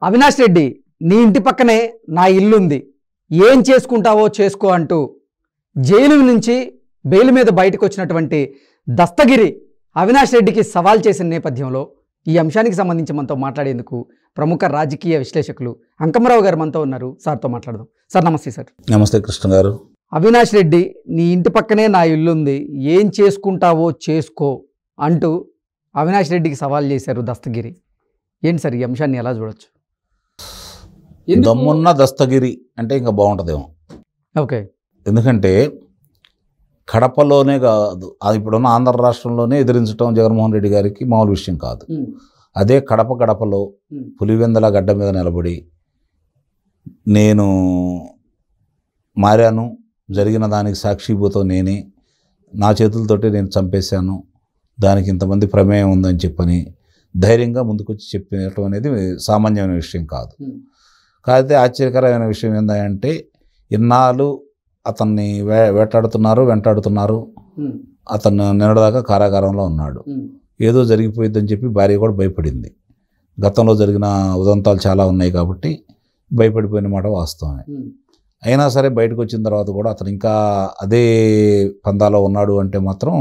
అవినాష్ రెడ్డి, నీ ఇంటి పక్కనే నా ఇల్లుంది, ఏం చేసుకుంటావో చేసుకో అంటూ జైలు నుంచి బెయిల్ మీద బయటకు వచ్చినటువంటి దస్తగిరి అవినాష్ రెడ్డికి సవాల్ చేసిన నేపథ్యంలో ఈ అంశానికి సంబంధించి మనతో మాట్లాడేందుకు ప్రముఖ రాజకీయ విశ్లేషకులు అంకమరావు గారు మనతో ఉన్నారు. సార్తో మాట్లాడదాం. సార్ నమస్తే. సార్ నమస్తే కృష్ణ గారు. అవినాష్ రెడ్డి, నీ ఇంటి పక్కనే నా ఇల్లుంది, ఏం చేసుకుంటావో చేసుకో అంటూ అవినాష్ రెడ్డికి సవాల్ చేశారు దస్తగిరి. ఏంటి సార్ ఈ అంశాన్ని ఎలా చూడొచ్చు? దమ్మున్న దస్తగిరి అంటే ఇంకా బాగుంటుందేమో. ఓకే. ఎందుకంటే కడపలోనే కాదు, అది ఇప్పుడున్న ఆంధ్ర రాష్ట్రంలోనే ఎదిరించడం జగన్మోహన్ రెడ్డి గారికి మామూలు విషయం కాదు. అదే గడపలో పులివెందల గడ్డ మీద నిలబడి నేను మారాను, జరిగిన దానికి సాక్షిభూతం నేనే, నా చేతులతోటి నేను చంపేశాను, దానికి ఇంతమంది ప్రమేయం ఉందని చెప్పని ధైర్యంగా ముందుకొచ్చి చెప్పడం అనేది సామాన్యమైన విషయం కాదు. కాకపోతే ఆశ్చర్యకరమైన విషయం ఏంటంటే ఇన్నాళ్ళు అతన్ని వెంటాడుతున్నారు. అతను నిన్నటిదాకా కారాగారంలో ఉన్నాడు. ఏదో జరిగిపోయిద్దని చెప్పి భార్య కూడా భయపడింది. గతంలో జరిగిన ఉదంతాలు చాలా ఉన్నాయి కాబట్టి భయపడిపోయిన మాట వాస్తవమే. అయినా సరే బయటకు వచ్చిన తర్వాత కూడా అతను ఇంకా అదే పందాలో ఉన్నాడు అంటే మాత్రం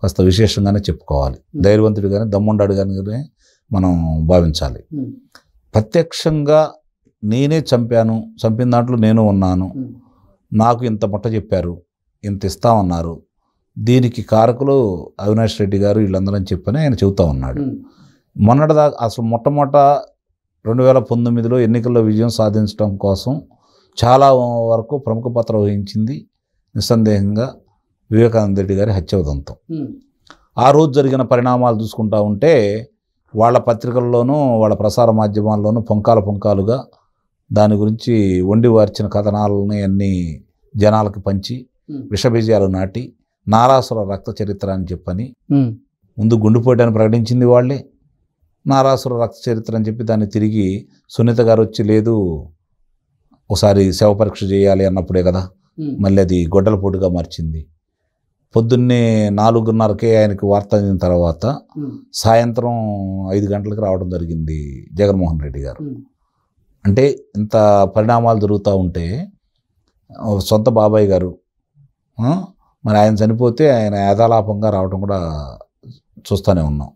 కాస్త విశేషంగానే చెప్పుకోవాలి. ధైర్యవంతుడు కానీ దమ్ముండాడు కానీ మనం భావించాలి. ప్రత్యక్షంగా నేనే చంపాను, చంపిన దాంట్లో నేను ఉన్నాను, నాకు ఇంత ముట్ట చెప్పారు, ఇంత ఇస్తామన్నారు, దీనికి కారకులు అవినాష్ రెడ్డి గారు వీళ్ళందరూ అని చెప్పని ఆయన చెబుతూ ఉన్నాడు. మొన్నటిదాకా అసలు మొట్టమొదట 2019లో ఎన్నికల్లో విజయం సాధించడం కోసం చాలా వరకు ప్రముఖ పాత్ర వహించింది నిస్సందేహంగా వివేకానంద రెడ్డి గారి హత్య ఉదంతం. ఆ రోజు జరిగిన పరిణామాలు చూసుకుంటా ఉంటే వాళ్ళ పత్రికల్లోనూ వాళ్ళ ప్రసార మాధ్యమాల్లోనూ పొంకాలుగా దాని గురించి వండి వార్చిన కథనాలని అన్ని జనాలకు పంచి విషబీజాలు నాటి నారాసుర రక్త చరిత్ర అని చెప్పని ముందు గుండెపోటాన్ని ప్రకటించింది వాళ్ళే. నారాసుర రక్త చరిత్ర అని చెప్పి దాన్ని తిరిగి సునీత గారు వచ్చి లేదు ఒకసారి శవ పరీక్ష చేయాలి అన్నప్పుడే కదా మళ్ళీ అది గొడ్డలపోటుగా మార్చింది. పొద్దున్నే 4:30కే ఆయనకి వార్త అందిన తర్వాత సాయంత్రం 5 గంటలకు రావడం జరిగింది జగన్మోహన్ రెడ్డి గారు. అంటే ఇంత పరిణామాలు జరుగుతూ ఉంటే సొంత బాబాయ్ గారు మరి ఆయన చనిపోతే ఆయన యాదాలాపంగా రావడం కూడా చూస్తూనే ఉన్నాం.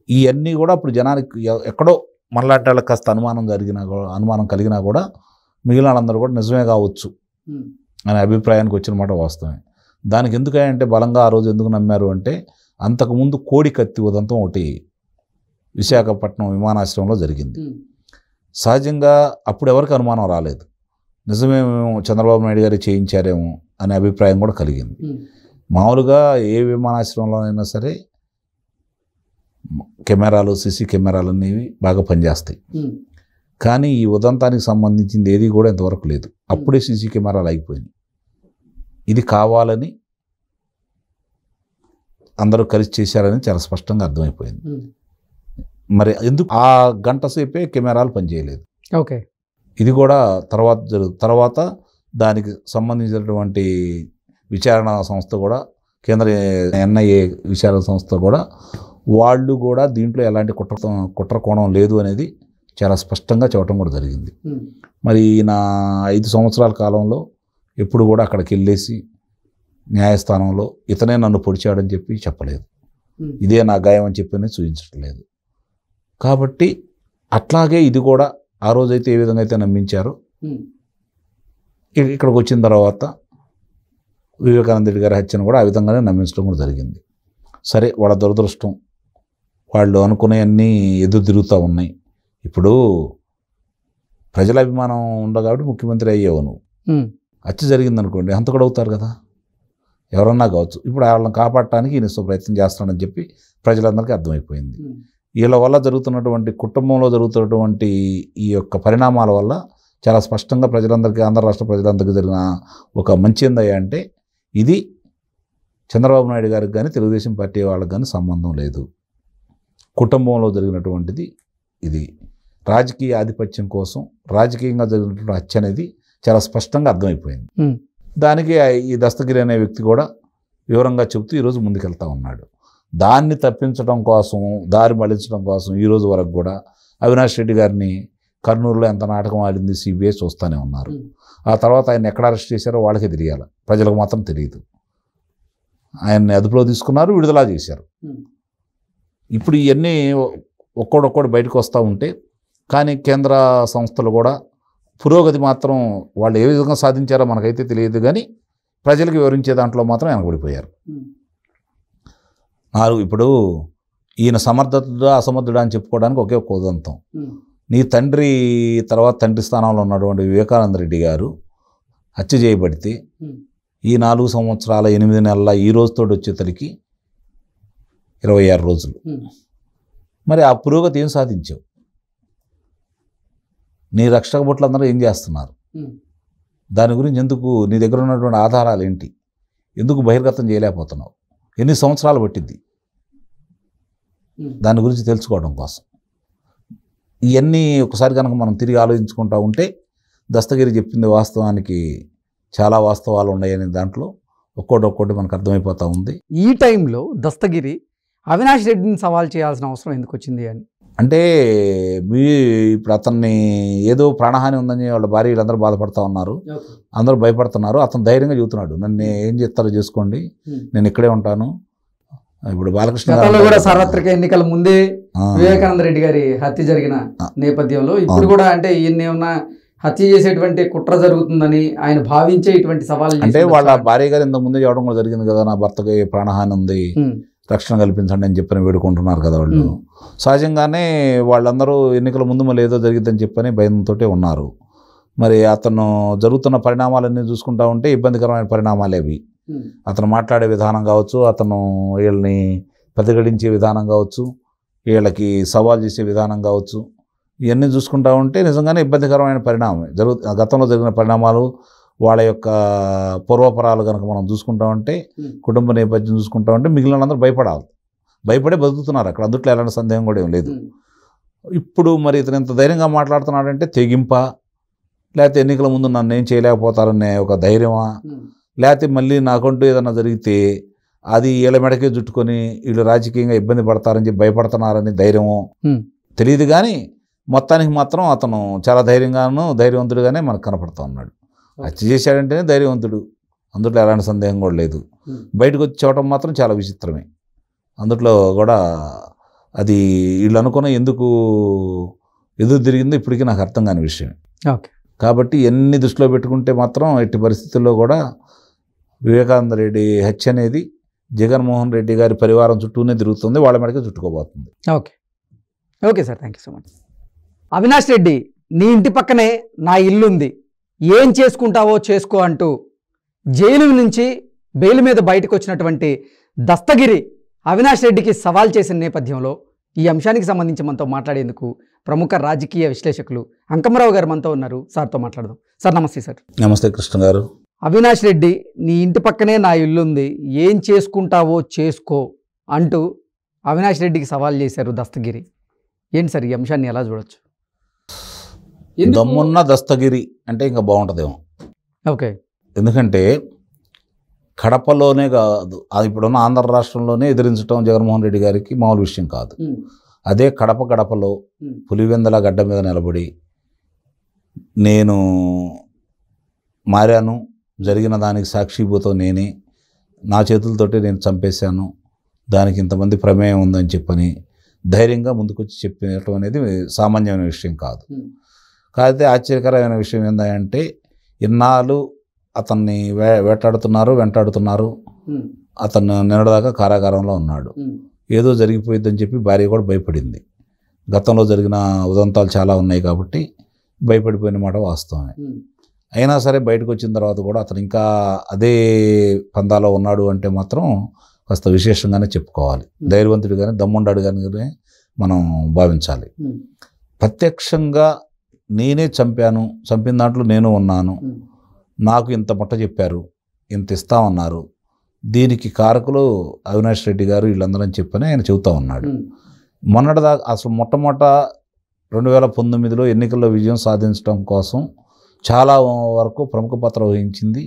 ఇవన్నీ కూడా అప్పుడు జనానికి ఎక్కడో మళ్ళాంటి వాళ్ళకి కాస్త అనుమానం కలిగినా కూడా మిగిలిన వాళ్ళందరూ కూడా నిజమే కావచ్చు అనే అభిప్రాయానికి వచ్చిన మాట వాస్తవమే. దానికి ఎందుకంటే బలంగా ఆ రోజు ఎందుకు నమ్మారు అంటే అంతకుముందు కోడి కత్తి ఉదంతం ఒకటి విశాఖపట్నం విమానాశ్రయంలో జరిగింది. సహజంగా అప్పుడు ఎవరికి అనుమానం రాలేదు, నిజమేమో చంద్రబాబు నాయుడు గారు చేయించారేమో అనే అభిప్రాయం కూడా కలిగింది. మామూలుగా ఏ విమానాశ్రయంలోనైనా సరే కెమెరాలు, సీసీ కెమెరాలు అనేవి బాగా పనిచేస్తాయి. కానీ ఈ ఉదంతానికి సంబంధించింది ఏది కూడా ఇంతవరకు లేదు. అప్పుడే సీసీ కెమెరాలు అయిపోయినాయి. ఇది కావాలని అందరూ కలిసి చేశారని చాలా స్పష్టంగా అర్థమైపోయింది. మరి ఎందుకు ఆ గంట సేపే కెమెరాలు పనిచేయలేదు? ఓకే. ఇది కూడా తర్వాత దానికి సంబంధించినటువంటి విచారణ సంస్థ కూడా కేంద్ర ఎన్ఐఏ విచారణ సంస్థ కూడా వాళ్ళు కూడా దీంట్లో ఎలాంటి కుట్ర కోణం లేదు అనేది చాలా స్పష్టంగా చెప్పడం కూడా జరిగింది. మరి నా 5 సంవత్సరాల కాలంలో ఎప్పుడు కూడా అక్కడికి వెళ్ళేసి న్యాయస్థానంలో ఇతనే నన్ను పొడిచాడని చెప్పి చెప్పలేదు, ఇదే నా గాయం అని చెప్పి చూపించట్లేదు. కాబట్టి అట్లాగే ఇది కూడా ఆ రోజైతే ఏ విధంగా అయితే నమ్మించారో ఇక్కడికి వచ్చిన తర్వాత వివేకానంద రెడ్డి గారి హత్యను కూడా ఆ విధంగానే నమ్మించడం కూడా జరిగింది. సరే, వాళ్ళ దురదృష్టం, వాళ్ళు అనుకునేవన్నీ ఎదురు తిరుగుతూ ఉన్నాయి. ఇప్పుడు ప్రజల అభిమానం ఉండదు కాబట్టి ముఖ్యమంత్రి అయ్యావు నువ్వు. హత్య జరిగిందనుకోండి హంతకుడు అవుతారు కదా, ఎవరన్నా కావచ్చు. ఇప్పుడు వాళ్ళని కాపాడటానికి ఈయన ప్రయత్నం చేస్తానని చెప్పి ప్రజలందరికీ అర్థమైపోయింది. వీళ్ళ వల్ల జరుగుతున్నటువంటి కుటుంబంలో జరుగుతున్నటువంటి ఈ యొక్క పరిణామాల వల్ల చాలా స్పష్టంగా ప్రజలందరికీ, ఆంధ్ర రాష్ట్ర ప్రజలందరికీ జరిగిన ఒక మంచి ఏందయ్యా అంటే ఇది చంద్రబాబు నాయుడు గారికి కానీ తెలుగుదేశం పార్టీ వాళ్ళకి కానీ సంబంధం లేదు. కుటుంబంలో జరిగినటువంటిది ఇది. రాజకీయ ఆధిపత్యం కోసం రాజకీయంగా జరిగినటువంటి హత్య అనేది చాలా స్పష్టంగా అర్థమైపోయింది. దానికి ఈ దస్తగిరి అనే వ్యక్తి కూడా వివరంగా చెబుతూ ఈరోజు ముందుకెళ్తా ఉన్నాడు. దాన్ని తప్పించడం కోసం, దారి మళ్లించడం కోసం ఈరోజు వరకు కూడా అవినాష్ రెడ్డి గారిని కర్నూలులో ఎంత నాటకం ఆడింది సిబిఐ చూస్తూనే ఉన్నారు. ఆ తర్వాత ఆయన ఎక్కడ అరెస్ట్ చేశారో వాళ్ళకే తెలియాలి, ప్రజలకు మాత్రం తెలియదు. ఆయన్ని అదుపులో తీసుకున్నారు, విడుదల చేశారు. ఇప్పుడు ఇవన్నీ ఒక్కోడొక్కడు బయటకు వస్తూ ఉంటే, కానీ కేంద్ర సంస్థలు కూడా పురోగతి మాత్రం వాళ్ళు ఏ విధంగా సాధించారో మనకైతే తెలియదు, కానీ ప్రజలకు వివరించే దాంట్లో మాత్రం వెనకబడిపోయారు. ఇప్పుడు ఈయన సమర్థుడా అసమర్థుడా అని చెప్పుకోవడానికి ఒకే ఒక ఉదంతం. నీ తండ్రి తర్వాత తండ్రి స్థానంలో ఉన్నటువంటి వివేకానంద రెడ్డి గారు హత్య చేయబడితే ఈ 4 సంవత్సరాల 8 నెలల ఈ రోజుతో వచ్చేతలికి 26 రోజులు. మరి ఆ పురోగతి ఏం సాధించావు? నీ రక్షక భటులందరూ ఏం చేస్తున్నారు? దాని గురించి ఎందుకు, నీ దగ్గర ఉన్నటువంటి ఆధారాలు ఏంటి, ఎందుకు బహిర్గతం చేయలేకపోతున్నావు? ఎన్ని సంవత్సరాలు పట్టింది దాని గురించి తెలుసుకోవడం కోసం? ఇవన్నీ ఒకసారి కనుక మనం తిరిగి ఆలోచించుకుంటూ ఉంటే దస్తగిరి చెప్పింది వాస్తవానికి చాలా వాస్తవాలు ఉన్నాయని దాంట్లో ఒక్కోటి మనకు అర్థమైపోతూ ఉంది. ఈ టైంలో దస్తగిరి అవినాష్ రెడ్డిని సవాల్ చేయాల్సిన అవసరం ఎందుకు వచ్చింది అని అంటే, ఇప్పుడు అతన్ని ఏదో ప్రాణహాని ఉందని వాళ్ళ భార్య వీళ్ళందరూ బాధపడుతూ ఉన్నారు, అందరూ భయపడుతున్నారు. అతను ధైర్యంగా చెబుతున్నాడు, నన్ను ఏం చేస్తారో చేసుకోండి, నేను ఇక్కడే ఉంటాను. ఇప్పుడు బాలకృష్ణ కూడా సార్వత్రిక ఎన్నికల ముందే వివేకానంద రెడ్డి గారి హత్య జరిగిన నేపథ్యంలో ఇప్పుడు కూడా అంటే ఈయన ఏమన్నా హత్య చేసేటువంటి కుట్ర జరుగుతుందని ఆయన భావించే ఇటువంటి సవాళ్ళు అంటే వాళ్ళ భార్య గారు ఇంతకు ముందే చెప్పడం కూడా జరిగింది కదా, నా భర్తకి ప్రాణహాని ఉంది, రక్షణ కల్పించండి అని చెప్పని వేడుకుంటున్నారు కదా వాళ్ళు. సహజంగానే వాళ్ళందరూ ఎన్నికల ముందు మళ్ళీ ఏదో జరిగిద్దని చెప్పని భయంతో ఉన్నారు. మరి అతను జరుగుతున్న పరిణామాలన్నీ చూసుకుంటా ఉంటే ఇబ్బందికరమైన పరిణామాలే అవి. అతను మాట్లాడే విధానం కావచ్చు, అతను వీళ్ళని ప్రతిఘటించే విధానం కావచ్చు, వీళ్ళకి సవాల్ చేసే విధానం కావచ్చు, ఇవన్నీ చూసుకుంటా ఉంటే నిజంగానే ఇబ్బందికరమైన పరిణామం గతంలో జరిగిన పరిణామాలు, వాళ్ళ యొక్క పూర్వపరాలు కనుక మనం చూసుకుంటా ఉంటే, కుటుంబ నేపథ్యం చూసుకుంటా ఉంటే మిగిలిన అందరూ భయపడే బతుకుతున్నారు అక్కడ, అందుట్లో ఎలాంటి సందేహం కూడా ఏం లేదు. ఇప్పుడు మరి ఇతను ఎంత ధైర్యంగా మాట్లాడుతున్నాడంటే తెగింప, లేకపోతే ఎన్నికల ముందు నన్ను ఏం చేయలేకపోతారనే ఒక ధైర్యమా, లేకపోతే మళ్ళీ నాకంటూ ఏదైనా జరిగితే అది వీళ్ళ మెడకే జుట్టుకొని వీళ్ళు రాజకీయంగా ఇబ్బంది పడతారని చెప్పి భయపడుతున్నారని ధైర్యమో తెలియదు. కానీ మొత్తానికి మాత్రం అతను చాలా ధైర్యవంతుడుగానే మనకు కనపడుతూ ఉన్నాడు. హత్య చేశాడంటేనే ధైర్యవంతుడు, అందుట్లో ఎలాంటి సందేహం కూడా లేదు. బయటకు వచ్చి చూడటం మాత్రం చాలా విచిత్రమే. అందుట్లో కూడా అది వీళ్ళు అనుకున్న ఎందుకు ఎదురు తిరిగిందో ఇప్పటికీ నాకు అర్థం కాని విషయం. కాబట్టి ఎన్ని దృష్టిలో పెట్టుకుంటే మాత్రం ఎట్టి పరిస్థితుల్లో కూడా వివేకానంద రెడ్డి హత్య అనేది జగన్మోహన్ రెడ్డి గారి పరివారం చుట్టూనే తిరుగుతుంది, వాళ్ళ మెడకే చుట్టుకోబోతుంది. Okay sir, thank you so much. Avinash Reddy, నీ ఇంటి పక్కనే నా ఇల్లుంది, ఏం చేసుకుంటావో చేసుకో అంటూ జైలు నుంచి బెయిల్ మీద బయటకు వచ్చినటువంటి దస్తగిరి అవినాష్ రెడ్డికి సవాల్ చేసిన నేపథ్యంలో ఈ అంశానికి సంబంధించి మనతో మాట్లాడేందుకు ప్రముఖ రాజకీయ విశ్లేషకులు అంకమరావు గారు మనతో ఉన్నారు. సార్తో మాట్లాడదాం. సార్ నమస్తే. సార్ నమస్తే కృష్ణ గారు. అవినాష్ రెడ్డి, నీ ఇంటి పక్కనే నా ఇల్లుంది, ఏం చేసుకుంటావో చేసుకో అంటూ అవినాష్ రెడ్డికి సవాల్ చేశారు దస్తగిరి. ఏంటి సార్ ఈ అంశాన్ని ఎలా చూడొచ్చు? దమ్మున్న దస్తగిరి అంటే ఇంకా బాగుంటుందేమో. ఓకే, ఎందుకంటే కడపలోనే కాదు, అది ఇప్పుడున్న ఆంధ్ర రాష్ట్రంలోనే ఎదిరించడం జగన్మోహన్ రెడ్డి గారికి మామూలు విషయం కాదు. అదే గడపలో పులివెందల గడ్డ మీద నిలబడి నేను మారాను, జరిగిన దానికి సాక్షిభూతం నేనే, నా చేతులతోటి నేను చంపేశాను, దానికి ఇంతమంది ప్రమేయం ఉందని చెప్పని ధైర్యంగా ముందుకొచ్చి చెప్పడం అనేది సామాన్యమైన విషయం కాదు. కాకపోతే ఆశ్చర్యకరమైన విషయం ఏంటంటే ఇన్నాళ్ళు అతన్ని వెంటాడుతున్నారు. అతను నిన్నటిదాకా కారాగారంలో ఉన్నాడు. ఏదో జరిగిపోయిద్దని చెప్పి భార్య కూడా భయపడింది. గతంలో జరిగిన ఉదంతాలు చాలా ఉన్నాయి కాబట్టి భయపడిపోయిన మాట వాస్తవమే. అయినా సరే బయటకు వచ్చిన తర్వాత కూడా అతను ఇంకా అదే పందాలో ఉన్నాడు అంటే మాత్రం కాస్త విశేషంగానే చెప్పుకోవాలి. ధైర్యవంతుడు కానీ దమ్ముండాడు కానీ మనం భావించాలి. ప్రత్యక్షంగా నేనే చంపాను, చంపిన దాంట్లో నేను ఉన్నాను, నాకు ఇంత ముట్ట చెప్పారు, ఇంత ఇస్తామన్నారు, దీనికి కారకులు అవినాష్ రెడ్డి గారు వీళ్ళందరూ అని చెప్పని ఆయన చెబుతూ ఉన్నాడు. మొన్నటిదాకా అసలు మొట్టమొదట 2019లో ఎన్నికల్లో విజయం సాధించడం కోసం చాలా వరకు ప్రముఖ పాత్ర వహించింది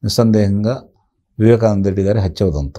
నిస్సందేహంగా వివేకానంద రెడ్డి గారి హత్య ఉదంతం.